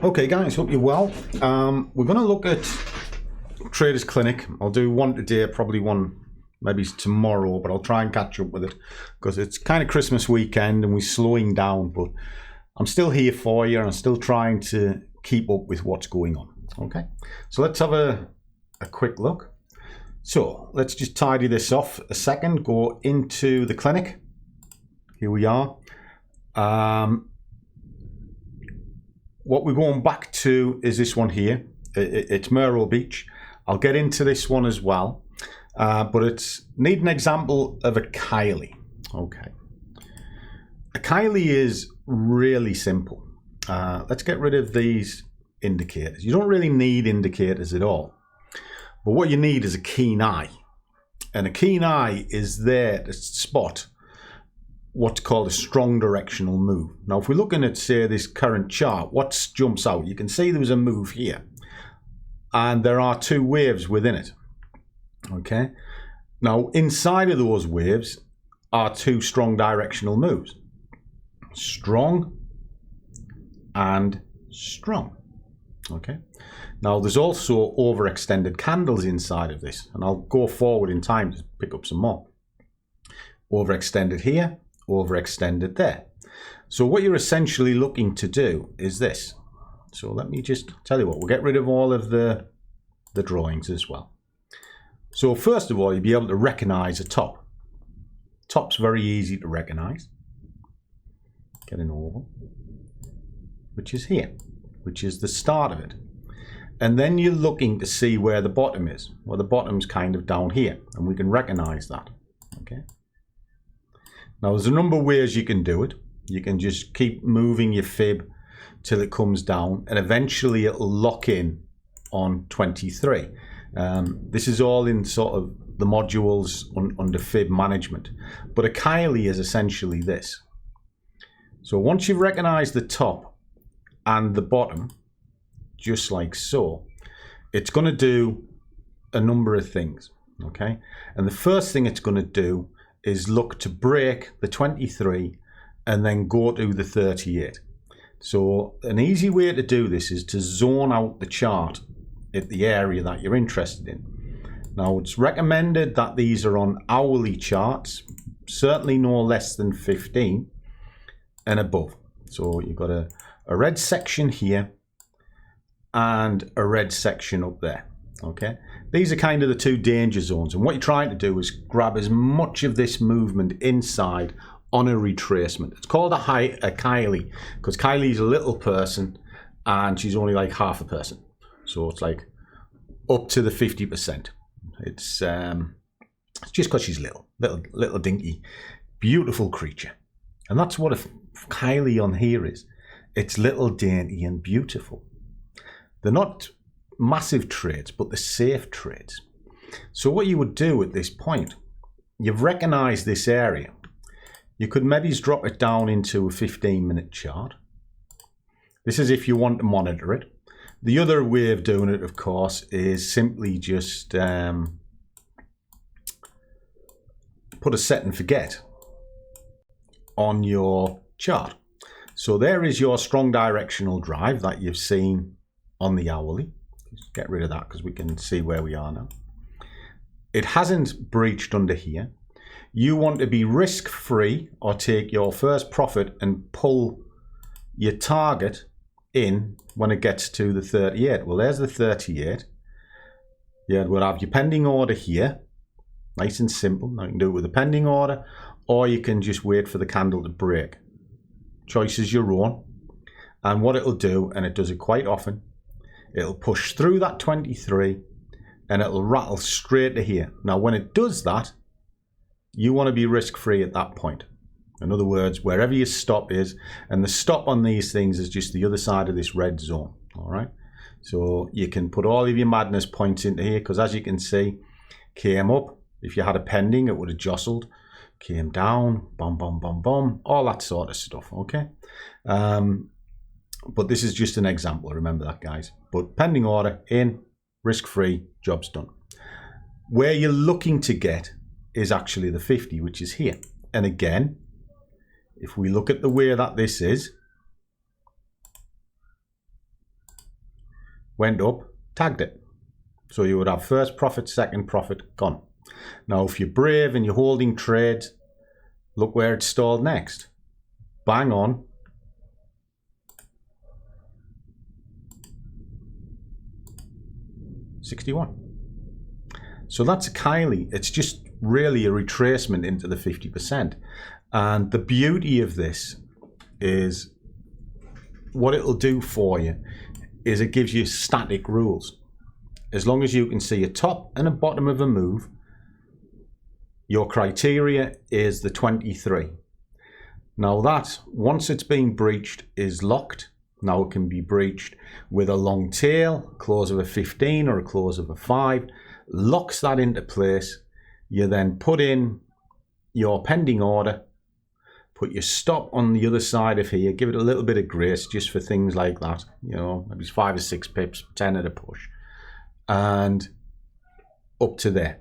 Okay guys, hope you're well. We're going to look at Traders Clinic. I'll do one today, probably one maybe tomorrow, but I'll try and catch up with it because it's kind of Christmas weekend and we're slowing down, but I'm still here for you and I'm still trying to keep up with what's going on. Okay, so let's have a quick look. So let's just tidy this off a second, go into the clinic. Here we are. What we're going back to is this one here. It's Murrow Beach. I'll get into this one as well, but it's need an example of a Kylie. Okay, a Kylie is really simple. Let's get rid of these indicators. You don't really need indicators at all, but what you need is a keen eye, and a keen eye is there to spot what's called a strong directional move. Now, if we're looking at, say, this current chart, what jumps out? You can see there was a move here, and there are two waves within it. Okay. Now, inside of those waves are two strong directional moves. Strong and strong. Okay. Now, there's also overextended candles inside of this, and I'll go forward in time to pick up some more. Overextended here, overextended there. So what you're essentially looking to do is this. So let me just tell you what, we'll get rid of all of the drawings as well. So first of all, you'll be able to recognize a top. Top's very easy to recognize. Get an oval, which is here, which is the start of it. And then you're looking to see where the bottom is. Well, the bottom's kind of down here, and we can recognize that. Okay. Now, there's a number of ways you can do it. You can just keep moving your fib till it comes down, and eventually it'll lock in on 23. This is all in sort of the modules under fib management. But a Kylie is essentially this. So once you've recognized the top and the bottom, just like so, it's going to do a number of things. Okay, and the first thing it's going to do is look to break the 23 and then go to the 38. So an easy way to do this is to zone out the chart at the area that you're interested in. Now, it's recommended that these are on hourly charts, certainly no less than 15 and above. So you've got a red section here and a red section up there. Okay, these are kind of the two danger zones, and what you're trying to do is grab as much of this movement inside on a retracement. It's called a Kylie because Kylie's a little person and she's only like half a person, so it's like up to the 50%. It's just because she's little dinky, beautiful creature, and that's what a Kylie on here is. It's little, dainty, and beautiful. They're not massive trades, but the safe trades. So what you would do at this point, you've recognized this area. You could maybe drop it down into a 15-minute chart. This is if you want to monitor it. The other way of doing it, of course, is simply just put a set and forget on your chart. So there is your strong directional drive that you've seen on the hourly. Just get rid of that because we can see where we are now. It hasn't breached under here. You want to be risk-free or take your first profit and pull your target in when it gets to the 38. Well, there's the 38. Yeah, we'll have your pending order here. Nice and simple. Now you can do it with a pending order, or you can just wait for the candle to break. Choice is your own. And what it'll do, and it does it quite often, it'll push through that 23 and it'll rattle straight to here. Now, when it does that, you want to be risk-free at that point. In other words, wherever your stop is, and the stop on these things is just the other side of this red zone. All right. So you can put all of your madness points into here because, as you can see, came up. If you had a pending, it would have jostled. Came down, bum, bum, bum, bum, all that sort of stuff. Okay. But this is just an example, remember that, guys. But pending order in, risk-free, job's done. Where you're looking to get is actually the 50, which is here. And again, if we look at the way that this is, went up, tagged it. So you would have first profit, second profit, gone. Now, if you're brave and you're holding trades, look where it's stalled next. Bang on. $61. So that's a Kylie. It's just really a retracement into the 50%. And the beauty of this is what it'll do for you is it gives you static rules. As long as you can see a top and a bottom of a move, your criteria is the 23. Now that, once it's been breached, is locked. Now it can be breached with a long tail, close of a 15 or a close of a 5, locks that into place. You then put in your pending order, put your stop on the other side of here, give it a little bit of grace just for things like that, you know, maybe 5 or 6 pips, 10 at a push, and up to there.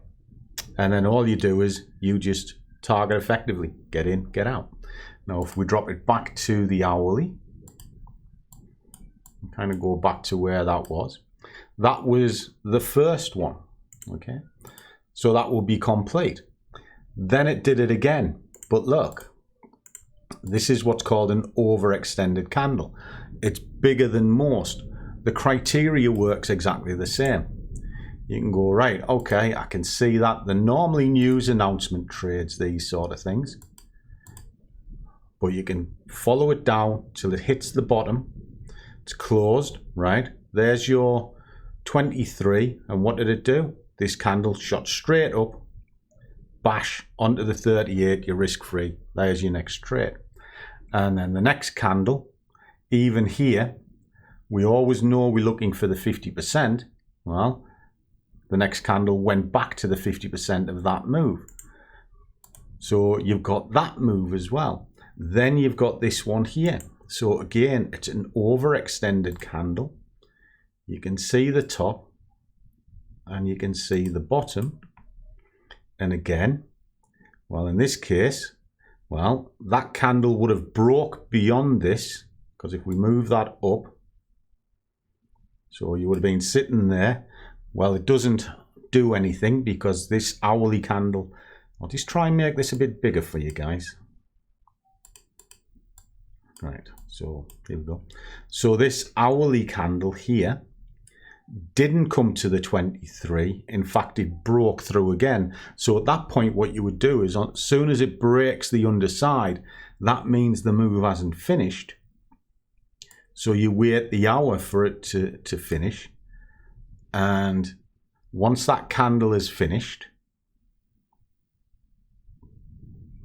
And then all you do is you just target effectively, get in, get out. Now if we drop it back to the hourly, kind of go back to where that was the first one. Okay, so that will be complete. Then it did it again, but look, this is what's called an overextended candle. It's bigger than most. The criteria works exactly the same. You can go, right, okay, I can see that. They're normally news announcement trades, these sort of things, but you can follow it down till it hits the bottom. It's closed, right? There's your 23, and what did it do? This candle shot straight up, bash onto the 38, you're risk-free. There's your next trade. And then the next candle, even here, we always know we're looking for the 50%. Well, the next candle went back to the 50% of that move. So you've got that move as well. Then you've got this one here. So again, it's an overextended candle. You can see the top and you can see the bottom. And again, well, in this case, well, that candle would have broke beyond this, because if we move that up, so you would have been sitting there. Well, it doesn't do anything because this hourly candle, I'll just try and make this a bit bigger for you guys. Right, so here we go. So this hourly candle here didn't come to the 23. In fact, it broke through again. So at that point, what you would do is, as soon as it breaks the underside, that means the move hasn't finished. So you wait the hour for it to finish. And once that candle is finished,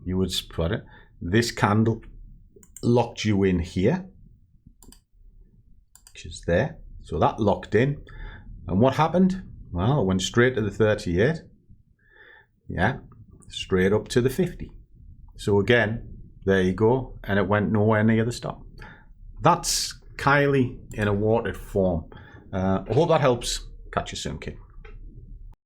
you would spot it. This candle locked you in here, which is there. So that locked in. And what happened? Well, it went straight to the 38. Yeah, straight up to the 50. So again, there you go. And it went nowhere near the stop. That's Kylie in a watered form. I hope that helps. Catch you soon, kid.